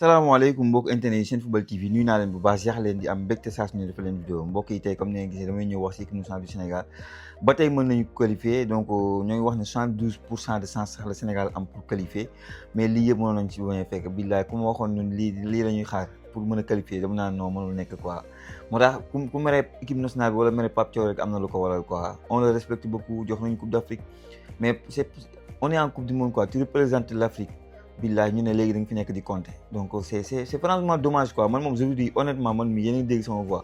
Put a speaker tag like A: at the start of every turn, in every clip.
A: salaamaaleykum mbokk internet yi Senfootball TV nuyu naa leen bu baax jeex leen di am mbégte saa su ne dafa leen vidéo mbokk yi tey comme ni ngeen gisee damay ñëw wax si équipe nationale du Sénégal ba tey mën nañu qualifier donc ñoo ngi wax ne 72% de chance sax la Sénégal am pour qualifier mais lii yëpp mënoon nañ ci bañ a fekk billaay ku ma waxoon ñun lii la ñuy xaar pour mën a qualifier dama naan non mënul nekk quoi moo tax ku mere équipe nationale bi wala mere Pape Thiaw rek am na lu ko waral quoi on le respecte beaucoup jox nañu coupe d'Afrique mais on est en coupe du monde quoi tu représentes l'Afrique billaay ñu ne léegi da nga fi nekk di compter donc c'est franchement dommage quoi man moom je vous dis honnêtement man mi yéen a ngi dégg sama voix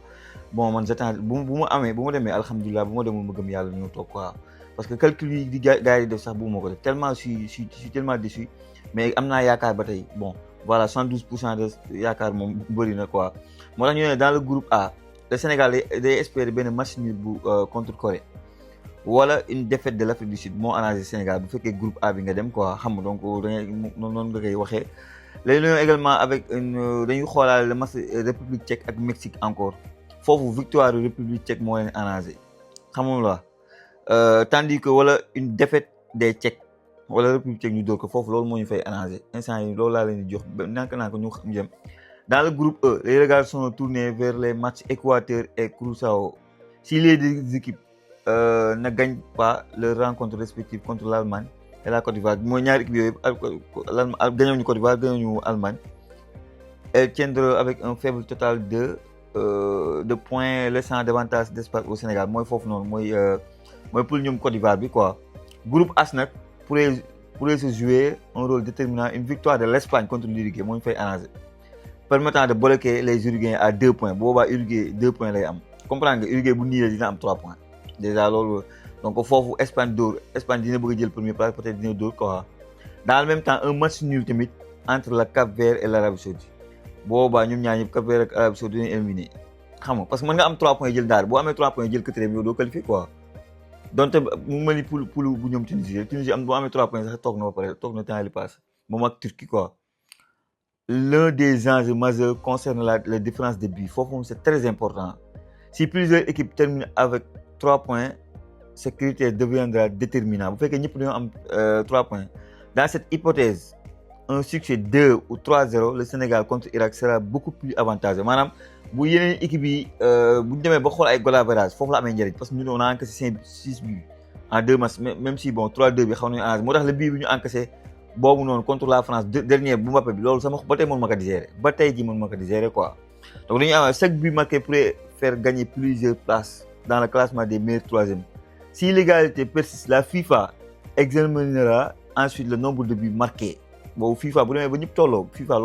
A: bon man j'attends bu ma demee alhamdulilah bu ma demul ma gëm yàlla ñu toog quoi parce que calcul yi di gars yi def sax bu ma ko def tellement je suis tellement déçu mais am naa yaakaar ba tey bon voilà 72% de yaakaar moom bëri na quoi moo tax ñu ne dans le groupe A le Sénégal day espérer benn match nul bu contre Corée wala une défaite de l'Afrique du Sud moo arrangé Sénégal bu fekkee groupe A bi nga dem quoi xam nga donc da ngay noonu nga koy waxee. léegi ñoo également avec dañuy xoolaale le match République tchèque ak Mexique encore foofu victoire République tchèque moo leen arrangé xam nga la tandis que wala une défaite des Tchèques wala République tchèque ñu dóor ko foofu loolu moo ñu fay arrangé instant yi loolu laa leen di jox nank ñu jëm. Dans le groupe E les regards sont tournés vers les matchs Équateur et Curaçao si les deux équipes ne gagne pas leur rencontre respective contre l'Allemagne et la Côte d'Ivoire mooy ñaari équipe yooyu gagnons ñu Côte d'Ivoire gagnons ñu Allemagne elle tiendra avec un faible total de points laissant davantage d'espace au Sénégal mooy foofu noonu mooy pour ñoom Côte d'Ivoire bi quoi. Groupe H nag pourrait se jouer un rôle déterminant une victoire de l'Espagne contre l'Uruguay moo ñu fay arranger permettant de bloquer les Uruguayens à 2 points boobaa Uruguay 2 points lay am comprendre nga Uruguay bu niilee dina am 3 points. Déjà loolu donc foofu Espagne dina bëgg a jël première place peut-être dina dóor quoi. Dans le même temps un match nul tamit entre le Cap-Vert et l'Arabie Saoudite boobaa ñoom ñaar ñëpp Cap-Vert ak Arabie Saoudite dina éliminé xam nga parce que mën nga am 3 points jël daal boo amee 3 points jël quatrième yow doo qualifié quoi. donte mu mel ni poule bu ñoom Tunisie am boo amee 3 points sax toog na ba pare toog na temps li passe moom ak Turquie quoi. L'un des enjeux majeurs concerne la différence de but foofu moom c'est très important si plusieurs équipes terminent avec 3 points, ce critère deviendra déterminant. Vous faites que nous avons 3 points. Dans cette hypothèse, un succès 2 ou 3-0, le Sénégal contre l'Irak sera beaucoup plus avantageux. Madame, si vous avez une équipe qui a un goal average, il faut la mettre parce que nous on a encaissé 6 buts en 2 matchs, même si bon 3-2, mais on a le but que nous avons encaissé contre la France, dernier, Mbappé, c'est ce que je vais quoi. Donc, chaque but marqué pourrait faire gagner plusieurs places dans le classement des meilleurs troisièmes. Si l'égalité persiste, la FIFA examinera ensuite le nombre de buts marqués. Bon, FIFA, FIFA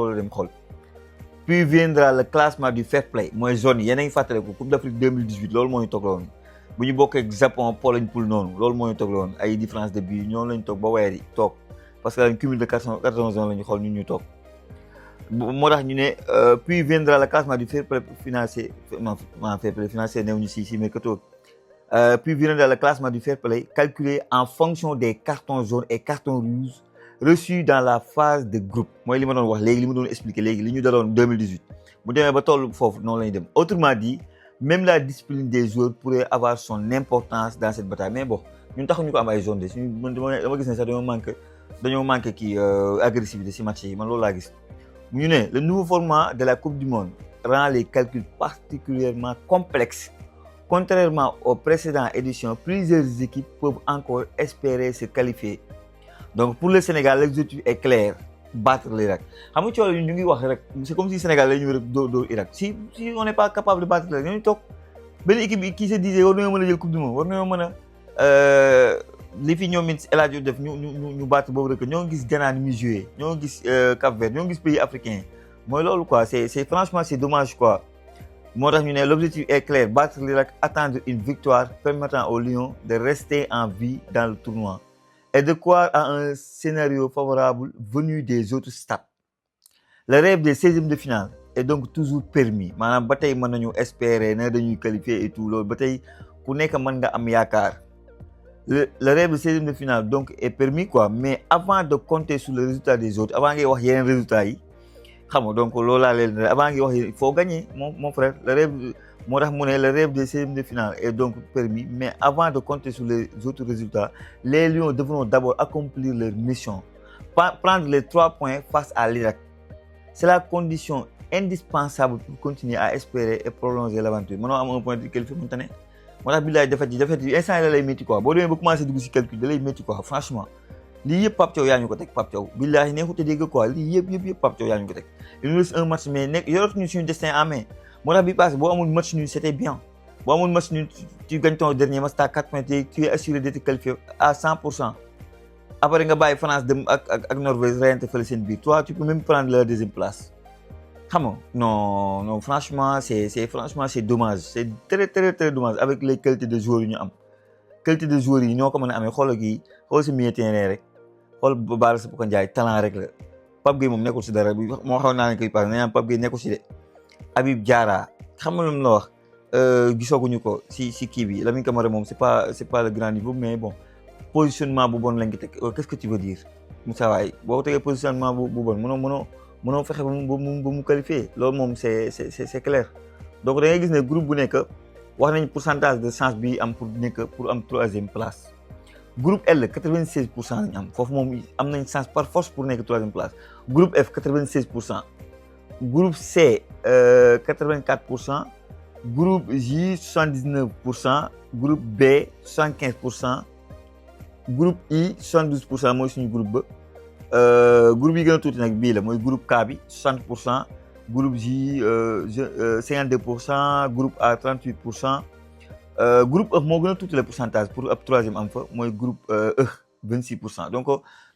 A: puis viendra le classement du fair play. Moi, zone, il y a une Coupe d'Afrique 2018, lol moy tok lon. Bu ñu bokk ak Japon, Pologne poule non, lol moy tok lon. Ay différence de buts, ñoo lañ tok ba wéri tok parce que un cumul de 14 ans lañu xol ñu tok. Puis viendra le classement du fair play financier. Non, fair play financier, puis viendra le classement du fair play calculé en fonction des cartons jaunes et cartons rouges reçus dans la phase de groupe. Moi, je vais expliquer en 2018. Autrement dit, même la discipline des joueurs pourrait avoir son importance dans cette bataille. Mais bon, nous avons un peu de jaune. Nous manque agressivité ce match. Le nouveau format de la Coupe du Monde rend les calculs particulièrement complexes. Contrairement aux précédentes éditions, plusieurs équipes peuvent encore espérer se qualifier. Donc pour le Sénégal, l'objectif est clair, battre l'Irak. C'est comme si le Sénégal allait battre l'Irak. Si on n'est pas capable de battre l'Irak, une équipe qui se disait qu'on allait la Coupe du Monde, on allait les filles nous battre nous avons vu Ghana nous jouer, nous avons vu Cap-Vert, nous avons vu pays africains. Moi quoi, c'est franchement c'est dommage quoi. L'objectif est clair, battre l'Irak, attendre une victoire permettant aux Lions de rester en vie dans le tournoi et de croire à un scénario favorable venu des autres stades. Le rêve des 16e de finale est donc toujours permis. Manam batay mën nañu espérer né dañuy qualifier et tout lool batay ku nekk mën nga am yaakaar. Le rêve des 16e de finale donc est permis quoi, mais avant de compter sur le résultat des autres, avant ngay wax yeneen résultats yi donc avant il faut gagner mon frère le rêve des 16e de finale est donc permis, mais avant de compter sur les autres résultats, les Lions devront d'abord accomplir leur mission, prendre les 3 points face à l'Irak. c'est la condition indispensable pour continuer à espérer et prolonger l'aventure mënoo am un point de qualifié mënta ne moo tax billaay defet yi instant yi la lay métti quoi boo demee ba commencé dugg si calcul da lay métti quoi franchement lii yëpp Pape Thiaw yaa ñu ko teg Pape Thiaw billaay neexut a dégg quoi lii yëpp Pape Thiaw yaa ñu ko teg il nous reste un match mais nekk yoratuñu suñu destin en main moo tax bi passé boo amul match nul c'était bien boo amul match nul tu gagnes ton dernier match t'as 4 points tu es assuré d'être qualifié à 100%. Après nga bàyyi France dem ak Norvège reyante fële seen biir toi tu peux même prendre la deuxième place xam nga non franchement c'est dommage c'est très dommage avec les qualités de joueurs yi ñu am qualité de joueurs yi ñoo ko mën a amee xoolal kii xool si milieu terrain rek xool Bara Sapoko Ndiaye talent rek la Pape Gueye moom nekkul si dara bi moo xaw naa ne koy pass nee naa Pape Gueye nekkul si de Habib Diarra xam nga lu mu la wax gisooguñu ko si kii bi Lamine Camara moom c'est pas le grand niveau mais bon positionnement bu bon lañ ko teg qu'est-ce que tu veux dire Moussa Waye boo tegee positionnement bu bon mënoo fexe ba mu qualifié loolu moom c'est clair donc da ngay gis ne groupe bu nekk wax nañ pourcentage de chance bi am pour am 3e place groupe L 96% lañ am foofu moom am nañ chance par force pour nekk 3e place groupe F 96%. Groupe C 84%, groupe J 79%, groupe B 75%, groupe I 72% mooy suñu groupe ba groupe yi gën a tuuti nag bii la mooy groupe K bi 60%, groupe J 52%, groupe A 38%, groupe F moo gën a tuuti le pourcentage pour ab 3e am fa mooy groupe E 26%. Donc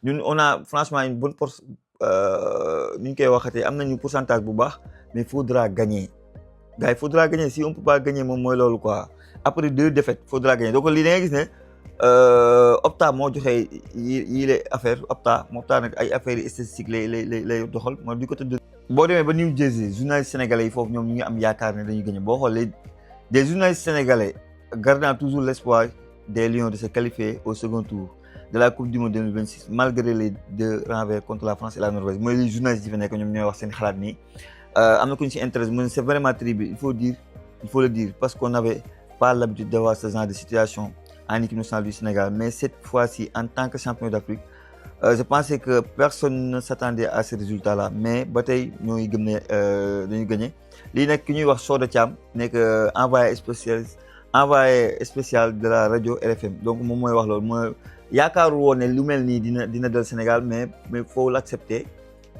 A: ñun on a franchement une bonne force. Ni ñu koy waxatee am nañu pourcentage bu baax mais faudra gagner gars il faudra gagner si on peut pas gagner moom mooy loolu quoi après 2 défaites faudra gagner donc lii da ngay gis ne Opta moo joxe yi les affaires Opta nag ay affaires yi statistiques lay doxal mooy du côté de. boo demee ba New Jersey journalistes sénégalais yi foofu ñoom ñu ngi am yaakaar ne dañuy gagner boo xoolee des journalistes sénégalais gardant toujours l'espoir des Lions de se qualifier au second tour de la Coupe du Monde 2026 malgré les 2 renvers contre la France et la Norvège mooy les journalistes yi fi nekk ñoom ñooy wax seen xalaat nii am na ku ñu si intéresse mu ne c'est vraiment terrible il faut le dire parce qu'on n'avait pas l'habitude d'avoir ce genre de situation en équipe nationale du Sénégal mais cette fois-ci en tant que champion d'Afrique je pensais que personne ne s'attendait à ce résultat-là mais ba tey ñooy gëm ne dañuy gagner lii nag ki ñuy wax Soda Thiam nekk envoyé spécial de la radio RFM donc moom mooy wax loolu mooy yaakaarul woon ne lu mel nii dina dal Sénégal mais faut l'accepter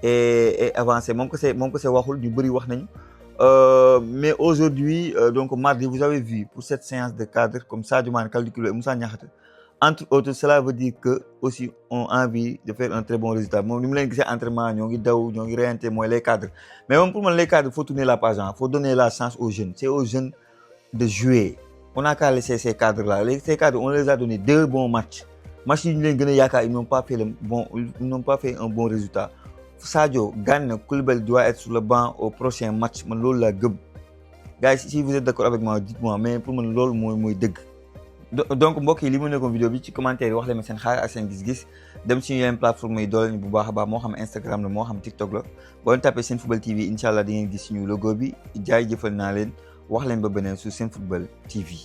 A: et avancer moom que c'est waxul ñu bëri wax nañu mais aujourd'hui donc mardi vous avez vu pour cette séance de cadre comme Sadio Mané Kalidou Koulibaly et Moussa Niakhaté entre autres cela veut dire que aussi ont envie de faire un très bon résultat moom ni mu leen gisee entraînement ñoo ngi daw ñoo ngi reyante mooy les cadres mais moom pour man les cadres faut tourner la page faut donner la chance aux jeunes c'est aux jeunes de jouer on n'a qu'à laisser ces cadres là ces cadres on les a donné 2 bons matchs yi ñu leen gën a yaakaar ils n'ont pas fait un bon résultat Sadio Gana Koulibaly doit être sur le banc au prochain match man loolu laa gëm gars yi si vous êtes d'accord avec moi dites-moi mais pour man loolu mooy dëgg donc mbokk yi li mu nekkoon vidéo bi ci commentaire yi wax leen ma seen xalaat ak seen gis-gis dem ci yeneen plateforme yi doole ñu bu baax a baax moo xam Instagram la moo xam TikTok la boo leen tapé Senfootball TV incha allah di ngeen gis suñu logo bi jaay jëfal naa leen wax leen ba beneen su Senfootball TV